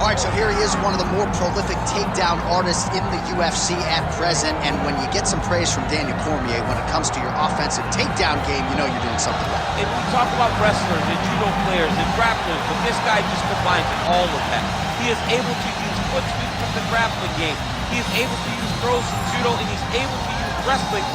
All right, so here he is, one of the more prolific takedown artists in the UFC at present. And when you get some praise from Daniel Cormier when it comes to your offensive takedown game, you know you're doing something right. And we talk about wrestlers and judo players and grapplers, but this guy just combines all of that. He is able to use foot sweep from the grappling game. He is able to use throws from judo, and he's able to use wrestling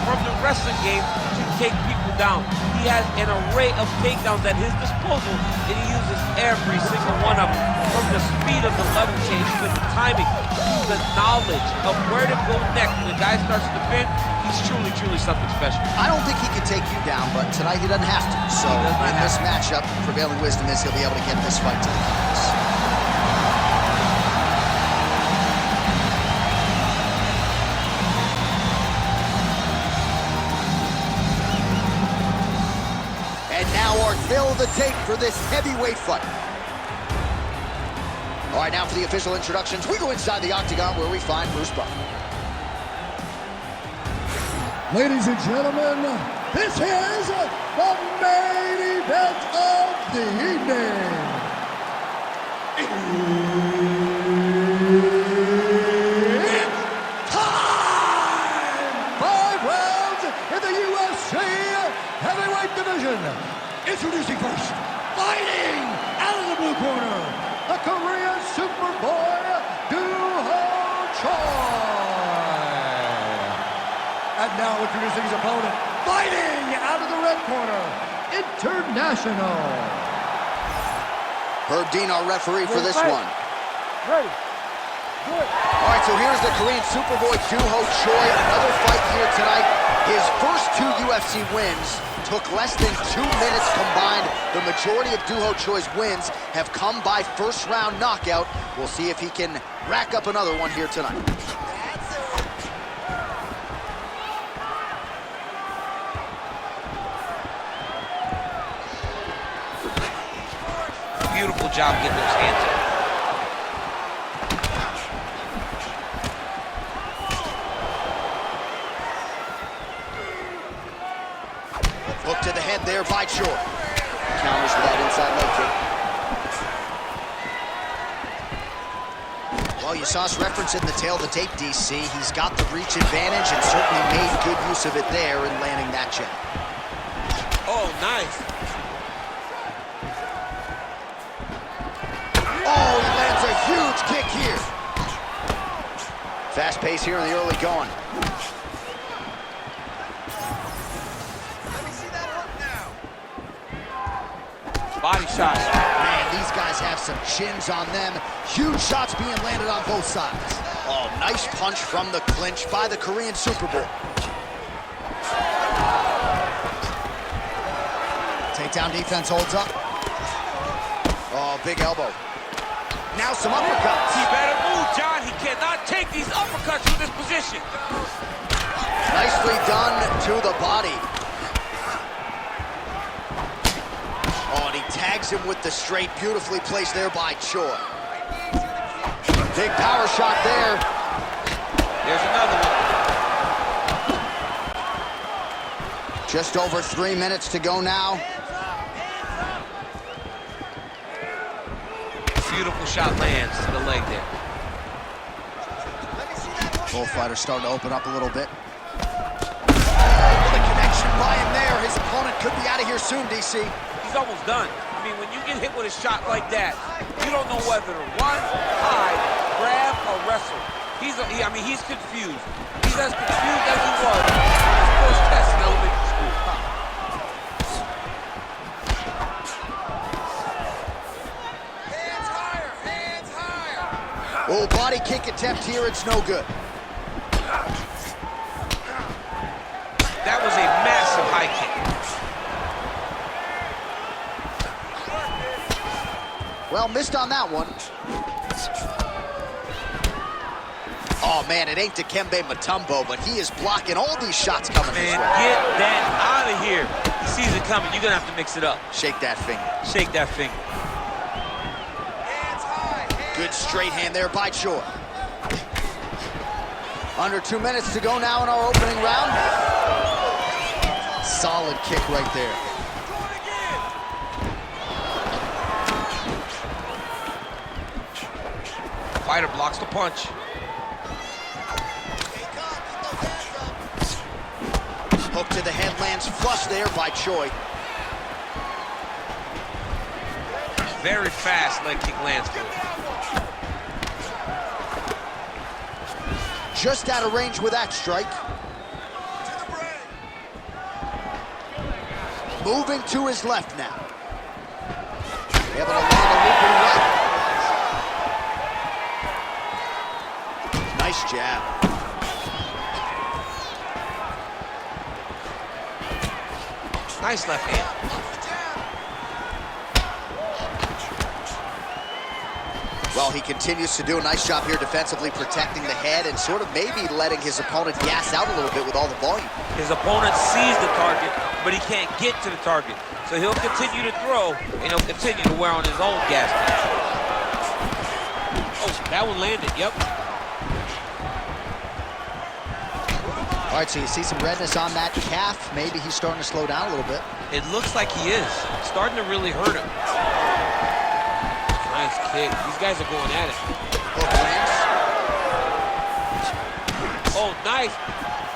from the wrestling game to take people down. He has an array of takedowns at his disposal, and he uses every single one of them. From the speed of the level change, to the timing, to the knowledge of where to go next when the guy starts to defend, he's truly, truly something special. I don't think he can take you down, but tonight he doesn't have to. So in this matchup, prevailing wisdom is he'll be able to get this fight to the canvas. And now our tale of the tape for this heavyweight fight. All right, now for the official introductions, we go inside the octagon where we find Bruce Buffer. Ladies and gentlemen, this is the main event of the evening. It's time! 5 rounds in the UFC heavyweight division. Introducing first, fighting out of the blue corner, the Korean Superboy, Duho Choi. And now introducing his opponent, fighting out of the red corner, International. Herb Dean, our referee for this one. Ready. Good. All right, so here's the Korean Superboy, Duho Choi. Another fight here tonight. His first 2 UFC wins took less than 2 minutes combined. The majority of Duho Choi's wins have come by first-round knockout. We'll see if he can rack up another one here tonight. Beautiful job getting those hands up. Hook to the head there by Choi. Counters with that inside leg kick. Well, you saw us reference in the tail of the tape, DC. He's got the reach advantage and certainly made good use of it there in landing that jab. Oh, nice. Oh, he lands a huge kick here. Fast pace here in the early going. Body shot. Man, these guys have some chins on them. Huge shots being landed on both sides. Oh, nice punch from the clinch by the Korean Superboy. Takedown defense holds up. Oh, big elbow. Now some uppercuts. He better move, John. He cannot take these uppercuts from this position. Nicely done to the body. Oh, and he tags him with the straight. Beautifully placed there by Choi. Big power shot there. There's another one. Just over 3 minutes to go now. Beautiful shot lands to the leg there. Both fighters starting to open up a little bit. Oh, the connection by him there. His opponent could be out of here soon, DC. He's almost done. I mean, when you get hit with a shot like that, you don't know whether to run, hide, grab, or wrestle. He's confused. He's as confused as he was in his first test in elementary school. Hands higher. Oh, body kick attempt here. It's no good. That was a massive high kick. Well, missed on that one. Oh, man, it ain't Dikembe Mutombo, but he is blocking all these shots coming his Man, way. get that out of here. He sees it coming. You're going to have to mix it up. Shake that finger. Shake that finger. Hands high. Good straight hand there by Choi. Under 2 minutes to go now in our opening round. Solid kick right there. Fighter blocks the punch. Hook to the head lands flush there by Choi. Very fast leg kick lands for him. Just out of range with that strike. Moving to his left now. Able to land a looping right. Nice jab. Nice left hand. Well, he continues to do a nice job here defensively protecting the head and sort of maybe letting his opponent gas out a little bit with all the volume. His opponent sees the target, but he can't get to the target. So he'll continue to throw, and he'll continue to wear on his own gas tank. Oh, that one landed, yep. All right, so you see some redness on that calf. Maybe he's starting to slow down a little bit. It looks like he is. It's starting to really hurt him. Nice kick. These guys are going at it. Hook lands. Oh, nice.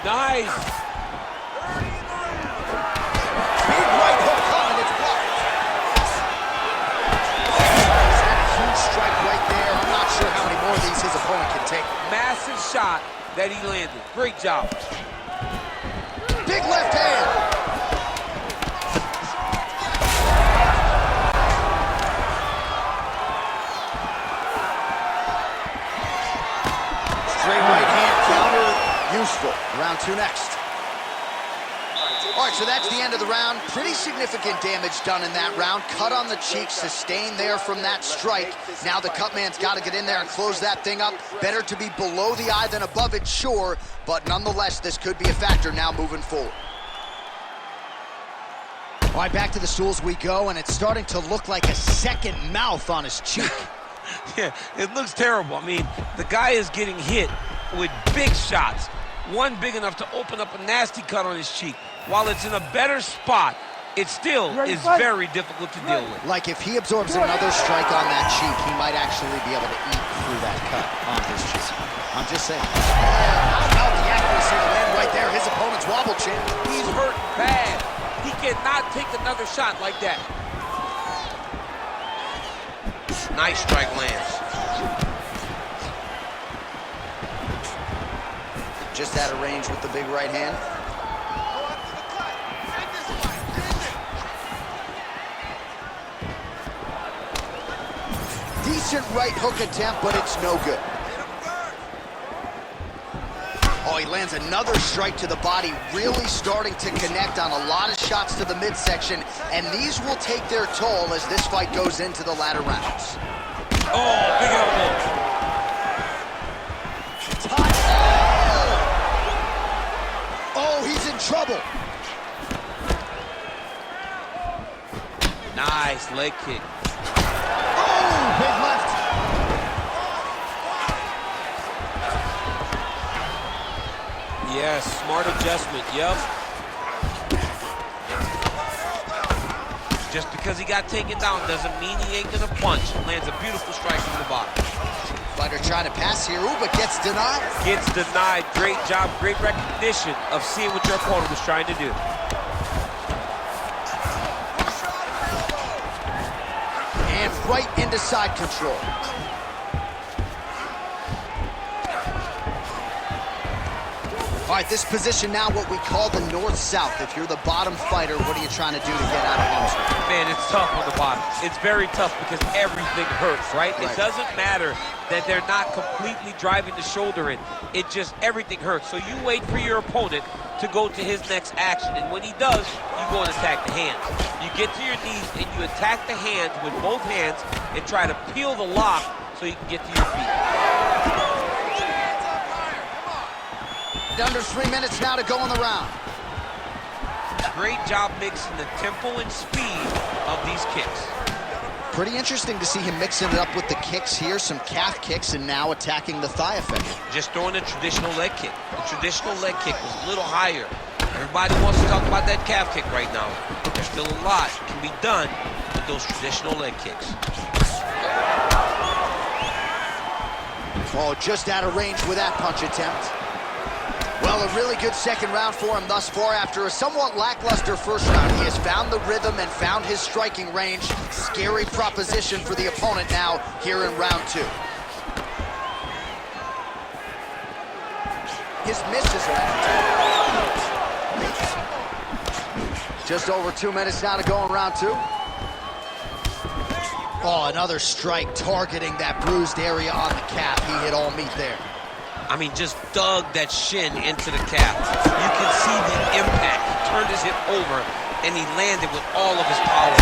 Nice. Big right hook coming, it's blocked. Huge strike right there. I'm not sure how many more of these his opponent can take. Massive shot that he landed. Great job. Big left hand. Straight right hand counter, useful. Round two next. All right, so that's the end of the round. Pretty significant damage done in that round. Cut on the cheek, sustained there from that strike. Now the cut man's got to get in there and close that thing up. Better to be below the eye than above it, sure. But nonetheless, this could be a factor now moving forward. All right, back to the stools we go, and it's starting to look like a second mouth on his cheek. Yeah, it looks terrible. I mean, the guy is getting hit with big shots. One big enough to open up a nasty cut on his cheek. While it's in a better spot, it still is very difficult to deal with. Like if he absorbs another strike on that cheek, he might actually be able to eat through that cut on his cheek. I'm just saying. How about the accuracy to land right there? His opponent's wobble chin. He's hurt bad. He cannot take another shot like that. Nice strike lands. Just out of range with the big right hand. Decent right hook attempt, but it's no good. Oh, he lands another strike to the body, really starting to connect on a lot of shots to the midsection, and these will take their toll as this fight goes into the latter rounds. Oh, big elbow. Oh, he's in trouble. Nice leg kick. Oh, big left. Yes, smart adjustment, yep. Just because he got taken down doesn't mean he ain't gonna punch. Lands a beautiful strike from the bottom. Fighter trying to pass here, ooh, but gets denied. Gets denied. Great job, great recognition of seeing what your opponent was trying to do. And right into side control. All right, this position now what we call the north-south. If you're the bottom fighter, what are you trying to do to get out of harm's way? Man, it's tough on the bottom. It's very tough because everything hurts, right? It doesn't matter that they're not completely driving the shoulder in. It just, everything hurts. So you wait for your opponent to go to his next action. And when he does, you go and attack the hands. You get to your knees and you attack the hands with both hands and try to peel the lock so you can get to your feet. Under 3 minutes now to go in the round. Great job mixing the tempo and speed of these kicks. Pretty interesting to see him mixing it up with the kicks here, some calf kicks, and now attacking the thigh effect. Just throwing a traditional leg kick. The traditional leg kick was a little higher. Everybody wants to talk about that calf kick right now. There's still a lot can be done with those traditional leg kicks. Oh, just out of range with that punch attempt. Well, a really good second round for him thus far. After a somewhat lackluster first round, he has found the rhythm and found his striking range. Scary proposition for the opponent now here in round 2. His misses are just over 2 minutes now to go in round 2. Oh, another strike targeting that bruised area on the calf. He hit all meat there. I mean, just dug that shin into the calf. You can see the impact. He turned his hip over, and he landed with all of his power.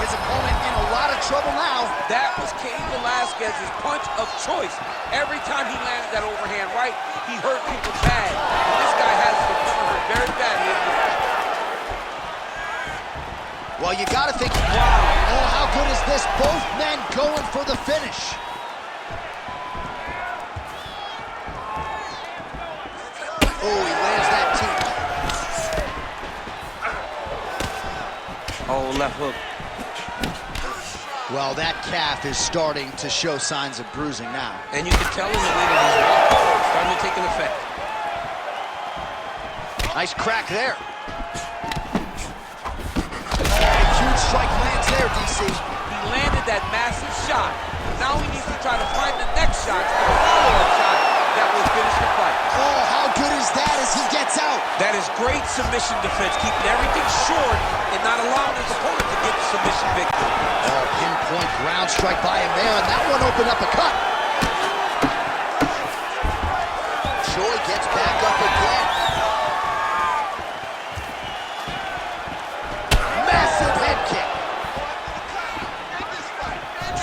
His opponent in a lot of trouble now. That was Cain Velasquez's punch of choice. Every time he landed that overhand right, he hurt people bad. And this guy has the corner hurt very badly. Well, you got to think, wow, oh, how good is this? Both men going for the finish. Oh, he lands that teep. Oh, left hook. Well, that calf is starting to show signs of bruising now. And you can tell in the way that he's walking, it's starting to take an effect. Nice crack there. Oh, huge strike lands there, DC. He landed that massive shot. Now he needs to try to find the next shot, the follow-up shot that will finish the fight. Oh, how good is that as he gets out? That is great submission defense, keeping everything short and not allowing his opponent to get the submission victory. Oh, pinpoint ground strike by him there, and that one opened up a cut. Choi gets back up again. Massive head kick.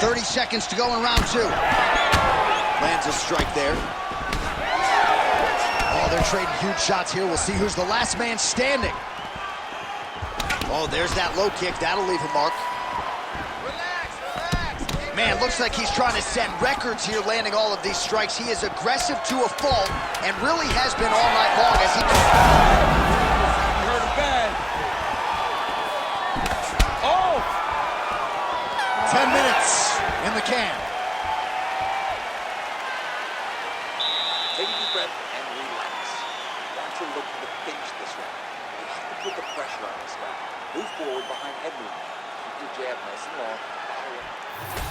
30 seconds to go in round 2. Lands a strike there. Oh, they're trading huge shots here. We'll see who's the last man standing. Oh, there's that low kick. That'll leave a mark. Man, looks like he's trying to set records here, landing all of these strikes. He is aggressive to a fault and really has been all night long as he... You heard him bad. Oh! 10 minutes in the can. Take a deep breath and relax. Want to look to finish this round. You have to put the pressure on this guy. Move forward behind head movement. Keep your jab nice and long. Follow it.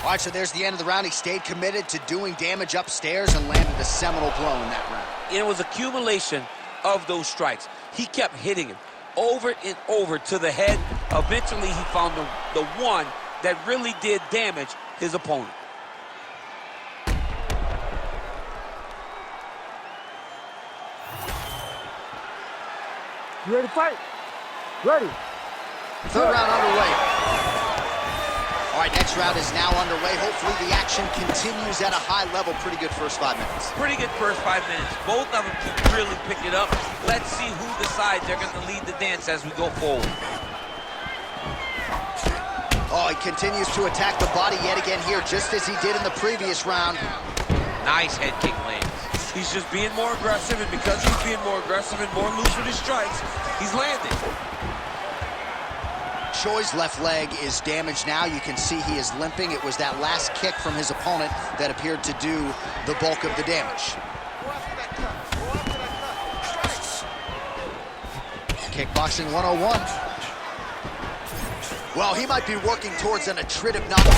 All right, so there's the end of the round. He stayed committed to doing damage upstairs and landed a seminal blow in that round. It was accumulation of those strikes. He kept hitting him over and over to the head. Eventually, he found the one that really did damage his opponent. You ready to fight? Ready. Third round underway. All right, next round is now underway. Hopefully the action continues at a high level. Pretty good first 5 minutes. Pretty good first 5 minutes. Both of them can really pick it up. Let's see who decides they're going to lead the dance as we go forward. Oh, he continues to attack the body yet again here, just as he did in the previous round. Nice head kick lands. He's just being more aggressive, and because he's being more aggressive and more loose with his strikes, he's landing. Choi's left leg is damaged now. You can see he is limping. It was that last kick from his opponent that appeared to do the bulk of the damage. Kickboxing 101. Well, he might be working towards an attritive knock. You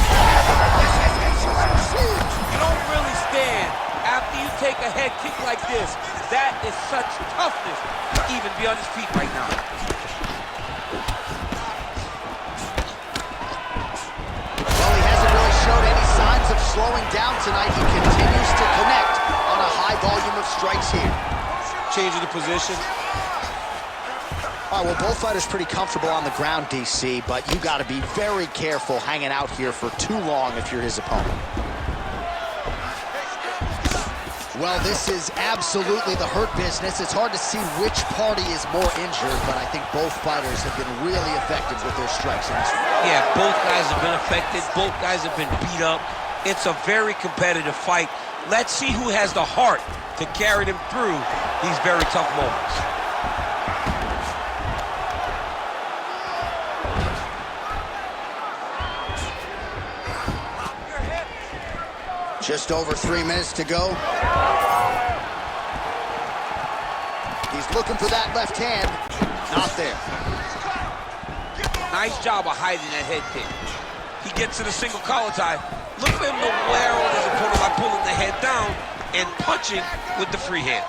don't really stand after you take a head kick like this. That is such toughness to even be on his feet right now. Well, he hasn't really showed any signs of slowing down tonight. He continues to connect on a high volume of strikes here. Changing the position. All right, well, both fighters pretty comfortable on the ground, DC, but you got to be very careful hanging out here for too long if you're his opponent. Well, this is absolutely the hurt business. It's hard to see which party is more injured, but I think both fighters have been really effective with their strikes in this round. Yeah, both guys have been affected. Both guys have been beat up. It's a very competitive fight. Let's see who has the heart to carry them through these very tough moments. Just over 3 minutes to go. He's looking for that left hand. Not there. Nice job of hiding that head kick. He gets to the single collar tie. Look for him to wear on his opponent by pulling the head down and punching with the free hand.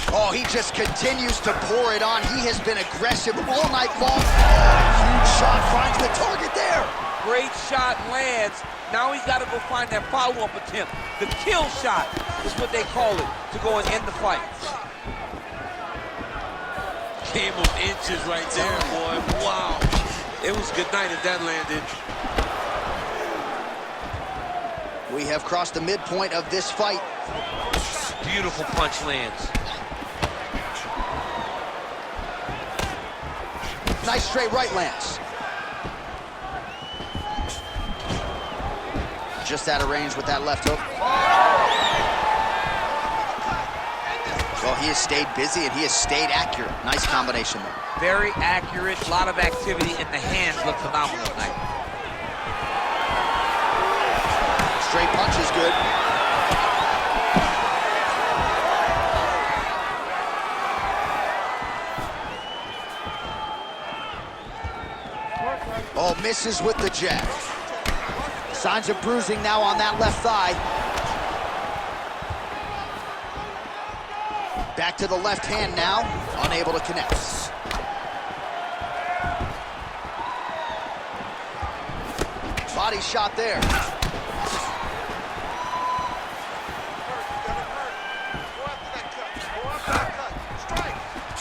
Oh, he just continues to pour it on. He has been aggressive all night long. Huge shot finds the target there. Great shot lands. Now he's got to go find that follow-up attempt. The kill shot is what they call it, to go and end the fight. Game of inches right there, boy. Wow. It was good night if that landed. We have crossed the midpoint of this fight. Beautiful punch lands. Nice straight right lands. Just out of range with that left hook. Well, he has stayed busy and he has stayed accurate. Nice combination there. Very accurate, a lot of activity, and the hands look phenomenal tonight. Straight punch is good. Oh, misses with the jab. Signs of bruising now on that left thigh. Back to the left hand now, unable to connect. Body shot there.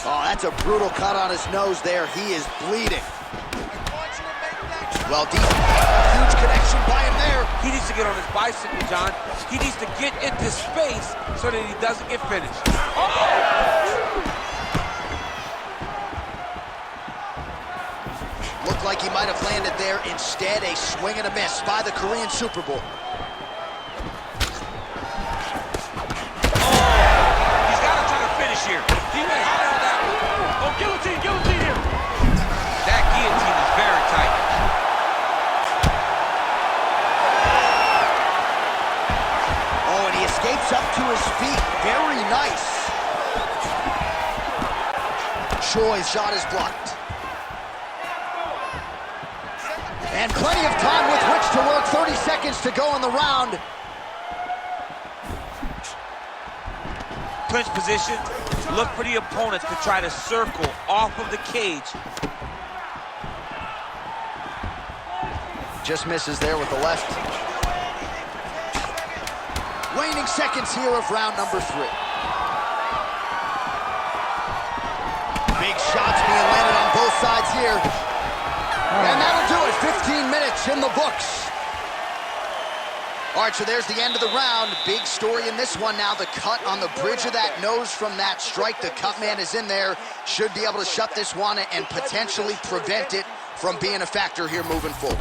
Oh, that's a brutal cut on his nose there. He is bleeding. Well, deep, huge connection by him there. He needs to get on his bicycle, John. He needs to get into space so that he doesn't get finished. Looked like he might have landed there. Instead, a swing and a miss by the Korean Superboy. He's got to try to finish here. He went high on that one. Oh, guillotine, guillotine here. That guillotine is very tight. Oh, and he escapes up to his feet. Very nice. Choi's shot is blocked. And plenty of time with which to work. 30 seconds to go in the round. Clinch position. Look for the opponent to try to circle off of the cage. Just misses there with the left. Waning seconds here of round number 3. Big shots being landed on both sides here. And that'll do it. 15 minutes in the books. All right, so there's the end of the round. Big story in this one now. The cut on the bridge of that nose from that strike. The cut man is in there. Should be able to shut this one and potentially prevent it from being a factor here moving forward.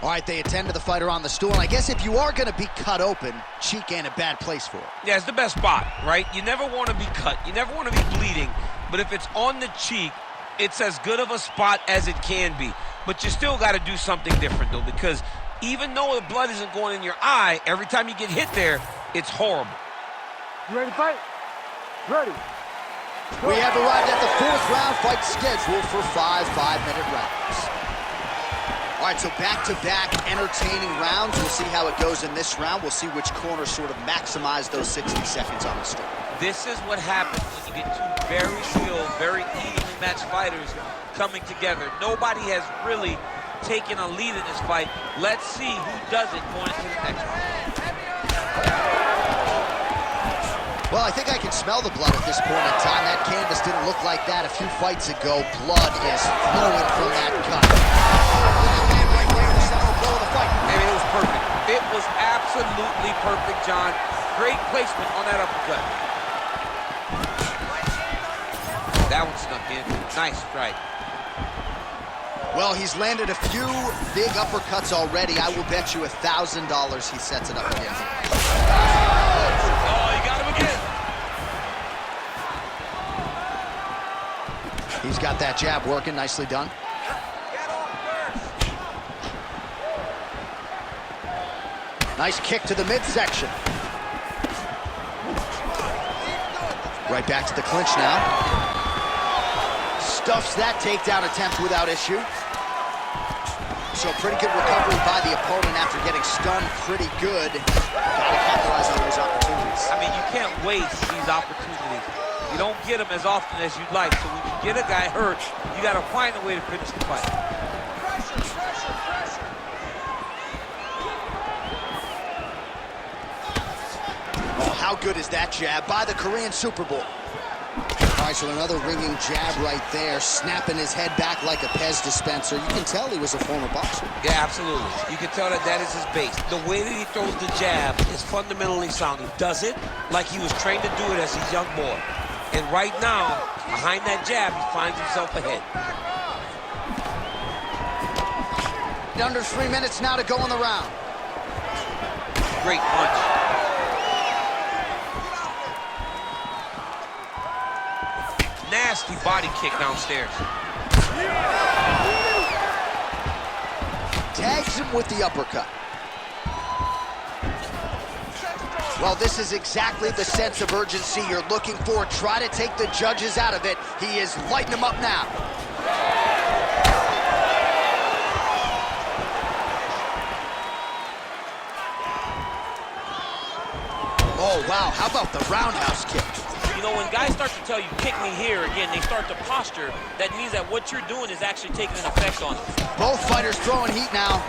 All right, they attend to the fighter on the stool. And I guess if you are going to be cut open, cheek ain't a bad place for it. Yeah, it's the best spot, right? You never want to be cut. You never want to be bleeding. But if it's on the cheek, it's as good of a spot as it can be. But you still got to do something different, though, because even though the blood isn't going in your eye, every time you get hit there, it's horrible. You ready to fight? Ready. We have arrived at the 4th round fight scheduled for 5 5-minute rounds. All right, so back-to-back entertaining rounds. We'll see how it goes in this round. We'll see which corner sort of maximize those 60 seconds on the stick. This is what happens when you get two very skilled, very evenly matched fighters coming together. Nobody has really taken a lead in this fight. Let's see who does it going into the next round. Well, I think I can smell the blood at this point in time. That canvas didn't look like that a few fights ago. Blood is flowing from that cut. I mean, it was perfect. It was absolutely perfect, John. Great placement on that uppercut. That one snuck in. Nice strike. Well, he's landed a few big uppercuts already. I will bet you $1,000 he sets it up again. Oh, you got him again. He's got that jab working. Nicely done. Nice kick to the midsection. Right back to the clinch now. Stuffs that takedown attempt without issue. So pretty good recovery by the opponent after getting stunned pretty good. Gotta capitalize on those opportunities. I mean, you can't waste these opportunities. You don't get them as often as you'd like. So when you get a guy hurt, you gotta find a way to finish the fight. Pressure, pressure, pressure. Oh, how good is that jab by the Korean Super Bowl? All right, so another ringing jab right there, snapping his head back like a Pez dispenser. You can tell he was a former boxer. Yeah, absolutely. You can tell that that is his base. The way that he throws the jab is fundamentally sound. He does it like he was trained to do it as a young boy. And right now, behind that jab, he finds himself ahead. Under 3 minutes now to go in the round. Great punch. Nasty body kick downstairs. Tags him with the uppercut. Well, this is exactly the sense of urgency you're looking for. Try to take the judges out of it. He is lighting them up now. Oh, wow, how about the roundhouse kick? You know, when guys start to tell you, kick me here, again, they start to posture. That means that what you're doing is actually taking an effect on them. Both fighters throwing heat now.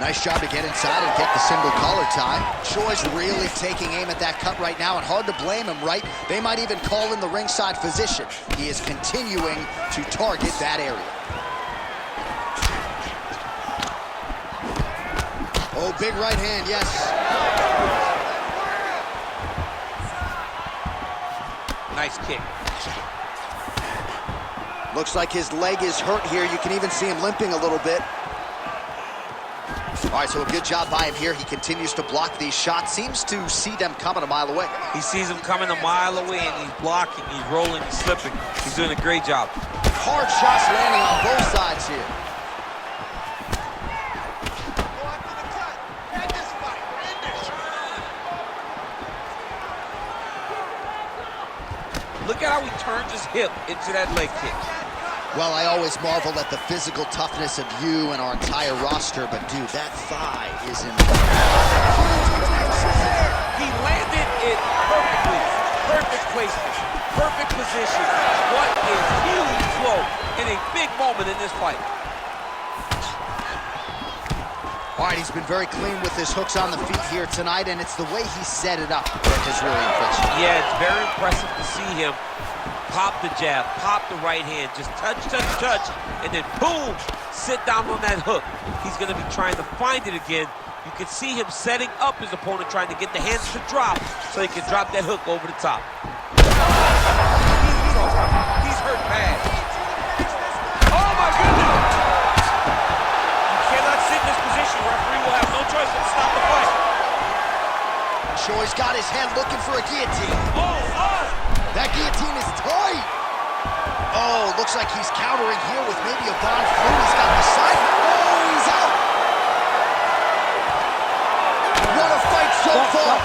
Nice job to get inside and get the single collar tie. Choi's really taking aim at that cut right now, and hard to blame him, right? They might even call in the ringside physician. He is continuing to target that area. Oh, big right hand, yes. Nice kick. Looks like his leg is hurt here. You can even see him limping a little bit. All right, so a good job by him here. He continues to block these shots. Seems to see them coming a mile away. He sees them coming a mile away, and he's blocking, he's rolling, he's slipping. He's doing a great job. Hard shots landing on both sides here. Go after the cut. End this fight. End it. Look at how he turns his hip into that leg kick. Well, I always marvel at the physical toughness of you and our entire roster, but dude, that thigh is in. He landed it perfectly. Perfect placement, perfect position. What a huge blow in a big moment in this fight. All right, he's been very clean with his hooks on the feet here tonight, and it's the way he set it up that is really impressive. Yeah, it's very impressive to see him pop the jab, pop the right hand, just touch, touch, touch, and then boom, sit down on that hook. He's going to be trying to find it again. You can see him setting up his opponent, trying to get the hands to drop so he can drop that hook over the top. He's hurt bad. Oh my goodness! You cannot sit in this position. Referee will have no choice but to stop the fight. Choi's got his head looking for a guillotine. Oh! That guillotine is tight. Oh, looks like he's countering here with maybe a Von Flue. He's got the side. Oh, he's out. What a fight so far.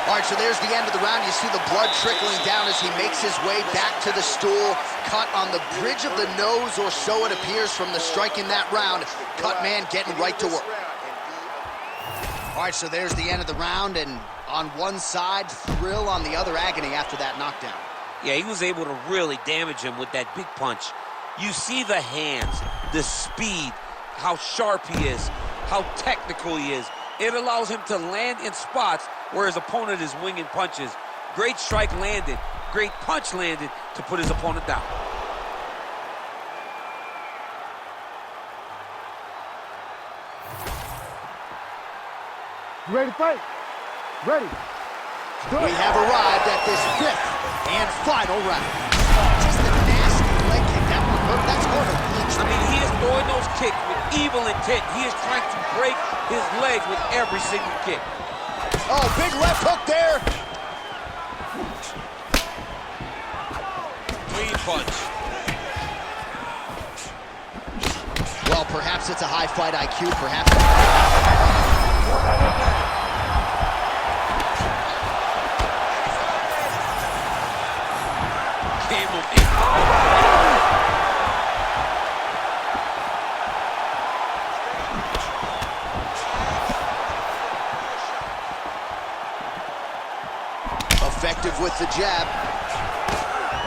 All right, so there's the end of the round. You see the blood trickling down as he makes his way back to the stool. Cut on the bridge of the nose, or so it appears from the strike in that round. Cut man getting right to work. All right, so there's the end of the round, and on one side, thrill, on the other, agony after that knockdown. Yeah, he was able to really damage him with that big punch. You see the hands, the speed, how sharp he is, how technical he is. It allows him to land in spots where his opponent is winging punches. Great strike landed, great punch landed to put his opponent down. You ready to fight? Ready. We have arrived at this fifth and final round. Just a nasty leg kick. That one hurt. That's more of a clinch. I mean, he is throwing those kicks with evil intent. He is trying to break his leg with every single kick. Oh, big left hook there. punch. Well, perhaps it's a high fight IQ, perhaps. Effective with the jab.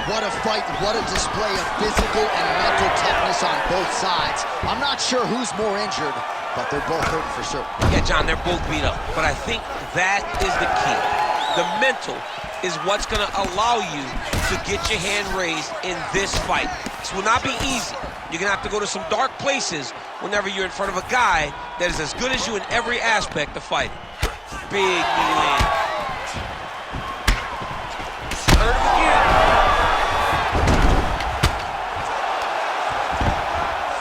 What a fight, what a display of physical and mental toughness on both sides. I'm not sure who's more injured, but they're both hurting for certain. Yeah, John, they're both beat up, but I think that is the key. The mental is what's going to allow you to get your hand raised in this fight. This will not be easy. You're going to have to go to some dark places whenever you're in front of a guy that is as good as you in every aspect of fighting. Big knee land. Hurt him again.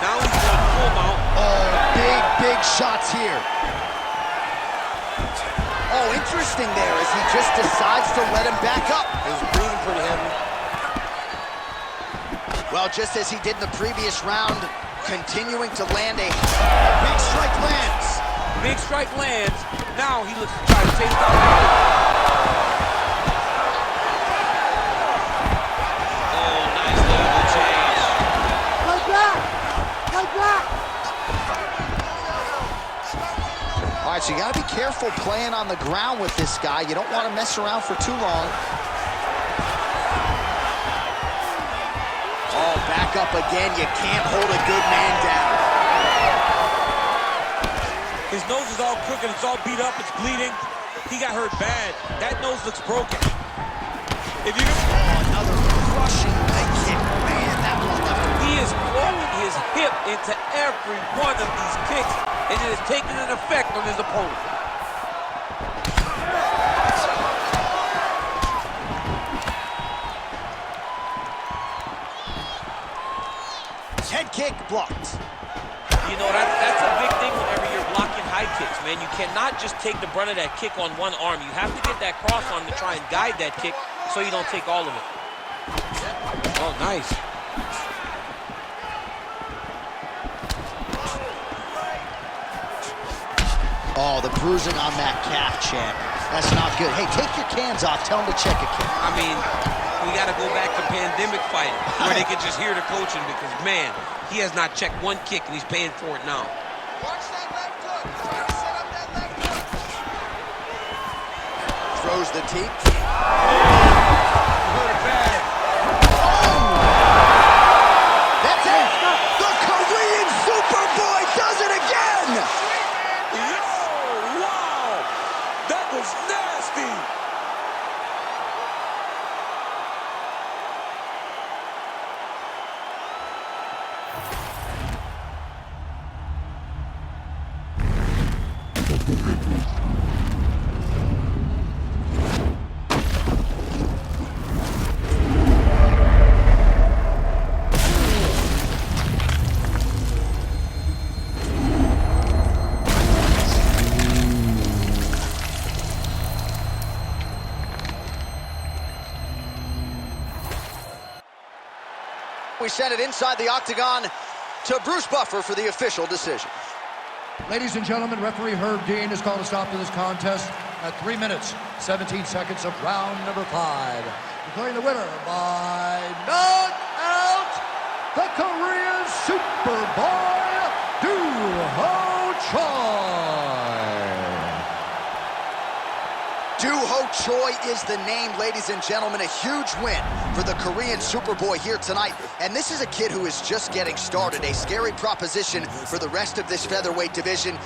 Now he's going full mount. Oh, big shots here. Oh, interesting there as he just decides to let him back up. He was breathing pretty heavy. Well, just as he did in the previous round, continuing to land a big strike lands. Big strike lands. Now he looks to try to take down. All right, so you got to be careful playing on the ground with this guy. You don't want to mess around for too long. Oh, back up again. You can't hold a good man down. His nose is all crooked. It's all beat up. It's bleeding. He got hurt bad. That nose looks broken. If you another crushing leg kick. Man, that was left. He is throwing his hip into every one of these kicks, and it is taking an effect on his opponent. Head kick blocked. You know, that's a big thing whenever you're blocking high kicks, man. You cannot just take the brunt of that kick on one arm. You have to get that cross arm to try and guide that kick so you don't take all of it. Oh, nice. Oh, the bruising on that calf, champ. That's not good. Hey, take your cans off. Tell him to check a kick. I mean, we got to go back to pandemic fighting where they could just hear the coaching because, man, he has not checked one kick and he's paying for it now. Watch that left hook. Try to set up that left hook. Throws the teep. Hurt it bad. That's it. The Korean Superboy does it again. Wow! That was nasty! We send it inside the octagon to Bruce Buffer for the official decision. Ladies and gentlemen, referee Herb Dean has called a stop to this contest at 3 minutes, 17 seconds of round number 5. Declaring the winner by knockout, the Korean Superboy, Doo-Ho Choi. Doo-Ho Choi is the name, ladies and gentlemen. A huge win for the Korean Superboy here tonight. And this is a kid who is just getting started. A scary proposition for the rest of this featherweight division.